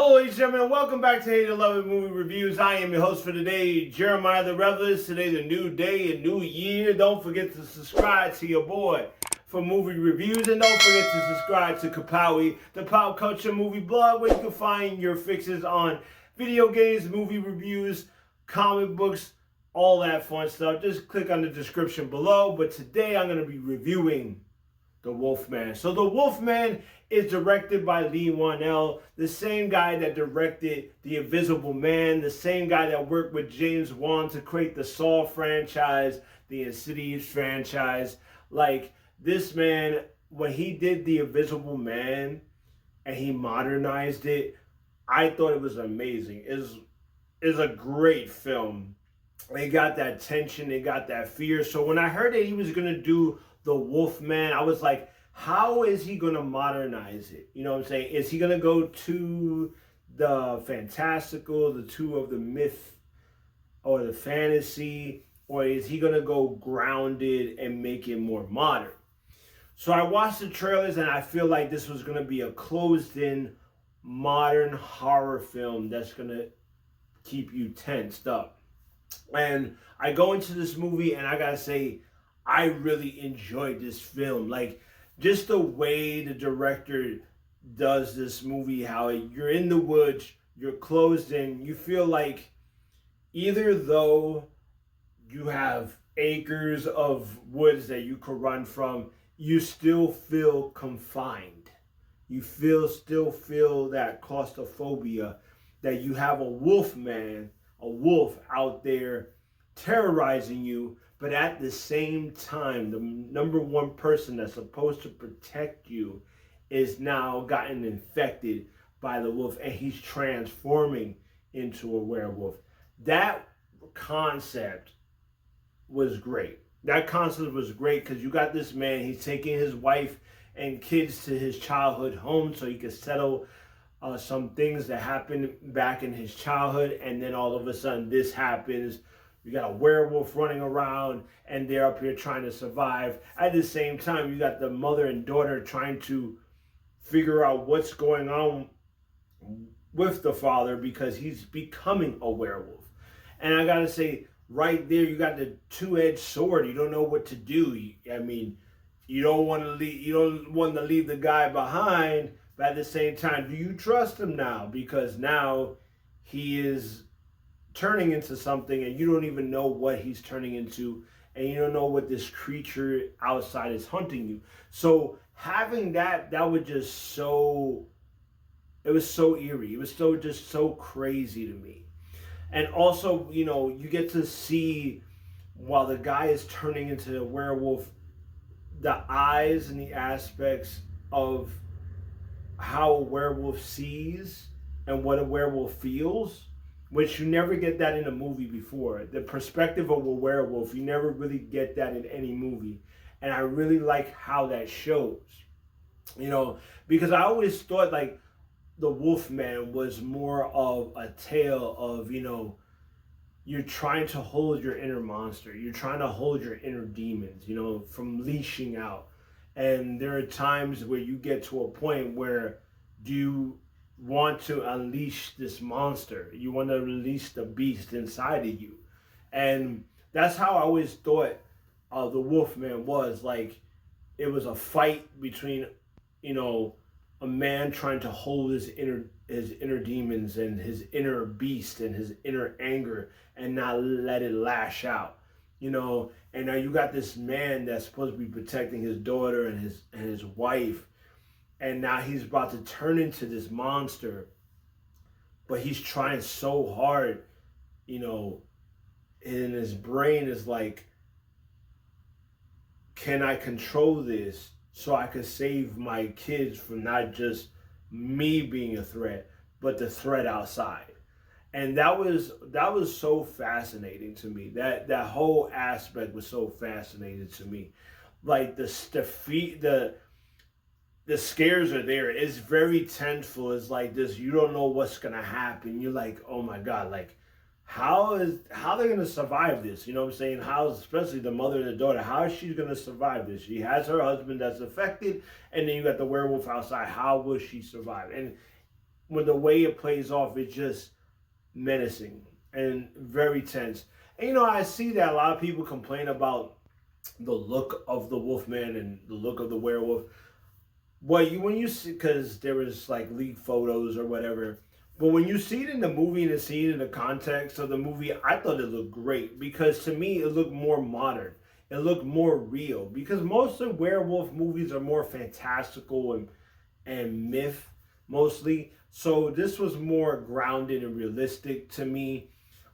Hello, ladies and gentlemen, welcome back to Hate to Love It Movie Reviews. I am your host for today, Jeremiah the Revelist. Today's a new day, a new year. Don't forget to subscribe to your boy for movie reviews. And don't forget to subscribe to Kapowie, the pop culture movie blog, where you can find your fixes on video games, movie reviews, comic books, all that fun stuff. Just click on the description below. But today I'm going to be reviewing The Wolfman. So The Wolfman is directed by Leigh Whannell, the same guy that directed The Invisible Man, the same guy that worked with James Wan to create the Saw franchise, the Insidious franchise. Like, this man, when he did The Invisible Man and he modernized it, I thought it was amazing. It's a great film. They got that tension, they got that fear. So when I heard that he was going to do The Wolfman, I was like, how is he going to modernize it? You know what I'm saying? Is he going to go to the fantastical, the two of the myth or the fantasy, or is he going to go grounded and make it more modern? So I watched the trailers and I feel like this was going to be a closed-in modern horror film that's going to keep you tensed up. And I go into this movie and I got to say, I really enjoyed this film. Like, just the way the director does this movie, how you're in the woods, you're closed in, you feel like either though you have acres of woods that you could run from, you still feel confined. You still feel that claustrophobia, that you have a wolfman, a wolf out there terrorizing you, but at the same time, the number one person that's supposed to protect you is now gotten infected by the wolf and he's transforming into a werewolf. That concept was great. That concept was great because you got this man, he's taking his wife and kids to his childhood home so he could settle some things that happened back in his childhood, and then all of a sudden this happens. You got a werewolf running around and they're up here trying to survive. At the same time, you got the mother and daughter trying to figure out what's going on with the father because he's becoming a werewolf. And I gotta say, right there, you got the two-edged sword. You don't know what to do. I mean, you don't want to leave the guy behind, but at the same time, do you trust him now? Because now he is turning into something and you don't even know what he's turning into, and you don't know what this creature outside is hunting you. So having that was just so, it was so eerie. It was just so crazy to me. And also, you know, you get to see while the guy is turning into a werewolf, the eyes and the aspects of how a werewolf sees and what a werewolf feels, which you never get that in a movie before. The perspective of a werewolf, you never really get that in any movie. And I really like how that shows, you know, because I always thought like The Wolfman was more of a tale of, you know, you're trying to hold your inner monster. You're trying to hold your inner demons, you know, from leashing out. And there are times where you get to a point where you want to unleash this monster. You want to release the beast inside of you. And that's how I always thought the Wolfman was. Like, it was a fight between, you know, a man trying to hold his inner demons and his inner beast and his inner anger and not let it lash out, you know. And now you got this man that's supposed to be protecting his daughter and his wife, and now he's about to turn into this monster, but he's trying so hard, you know, and his brain is like, can I control this so I could save my kids from not just me being a threat, but the threat outside? And that was so fascinating to me. That whole aspect was so fascinating to me. Like the scares are there. It's very tenseful. It's like this, you don't know what's gonna happen. You're like, oh my God, like how they're gonna survive this? You know what I'm saying? How, especially the mother and the daughter, how is she gonna survive this? She has her husband that's affected, and then you got the werewolf outside. How will she survive? And when the way it plays off, it's just menacing and very tense. And you know, I see that a lot of people complain about the look of the Wolfman and the look of the werewolf. Well, you when you see, because there was like leaked photos or whatever, but when you see it in the movie and see it in the context of the movie, I thought it looked great because to me it looked more modern. It looked more real because most of werewolf movies are more fantastical and myth mostly. So this was more grounded and realistic to me.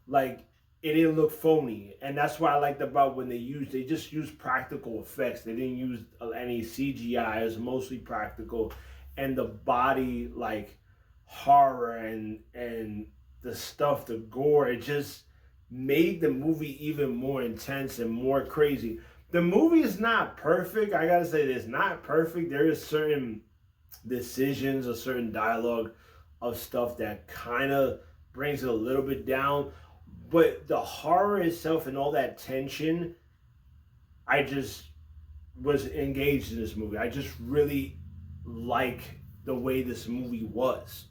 Like it didn't look phony, and that's what I liked about when they just used practical effects. They didn't use any CGI. It was mostly practical, and the body like horror and the stuff, the gore, it just made the movie even more intense and more crazy. The movie is not perfect. I gotta say, it's not perfect. There is certain decisions or certain dialogue of stuff that kind of brings it a little bit down. But the horror itself and all that tension, I just was engaged in this movie. I just really like the way this movie was.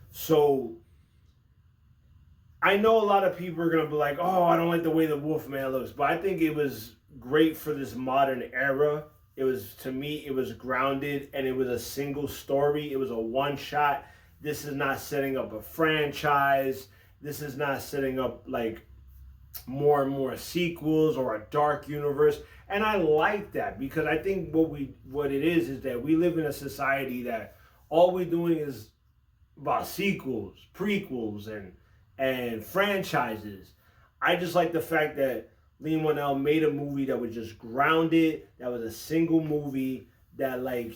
So I know a lot of people are going to be like, oh, I don't like the way the Wolfman looks. But I think it was great for this modern era. It was, to me, it was grounded and it was a single story. It was a one shot. This is not setting up a franchise. This is not setting up like more and more sequels or a dark universe. And I like that because I think what it is that we live in a society that all we're doing is about sequels, prequels, and franchises. I just like the fact that Lin-Manuel made a movie that was just grounded, that was a single movie, that like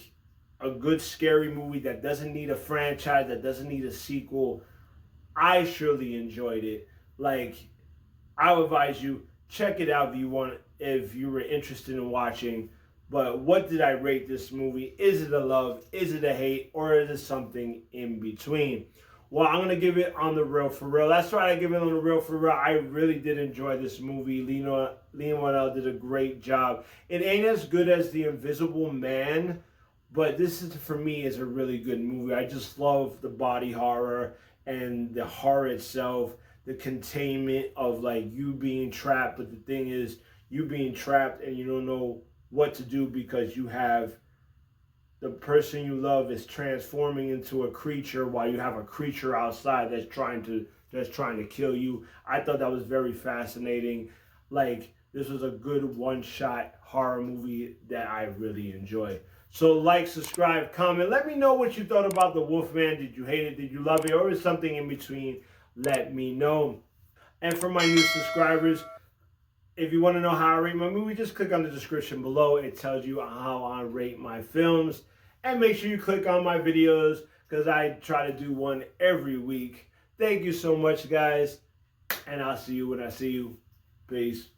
a good scary movie that doesn't need a franchise, that doesn't need a sequel. I surely enjoyed it. Like, I would advise you, check it out if you were interested in watching. But what did I rate this movie? Is it a love? Is it a hate? Or is it something in between? Well, I'm going to give it on the real for real. That's right, I give it on the real for real. I really did enjoy this movie. Lin-Manuel did a great job. It ain't as good as The Invisible Man, but this is, for me, is a really good movie. I just love the body horror and the horror itself, the containment of like you being trapped. But the thing is, you being trapped and you don't know what to do because you have the person you love is transforming into a creature while you have a creature outside that's trying to kill you. I thought that was very fascinating. Like, this was a good one-shot horror movie that I really enjoyed. So like, subscribe, comment. Let me know what you thought about the Wolfman. Did you hate it? Did you love it? Or is something in between? Let me know. And for my new subscribers, if you want to know how I rate my movie, just click on the description below. It tells you how I rate my films. And make sure you click on my videos because I try to do one every week. Thank you so much, guys. And I'll see you when I see you. Peace.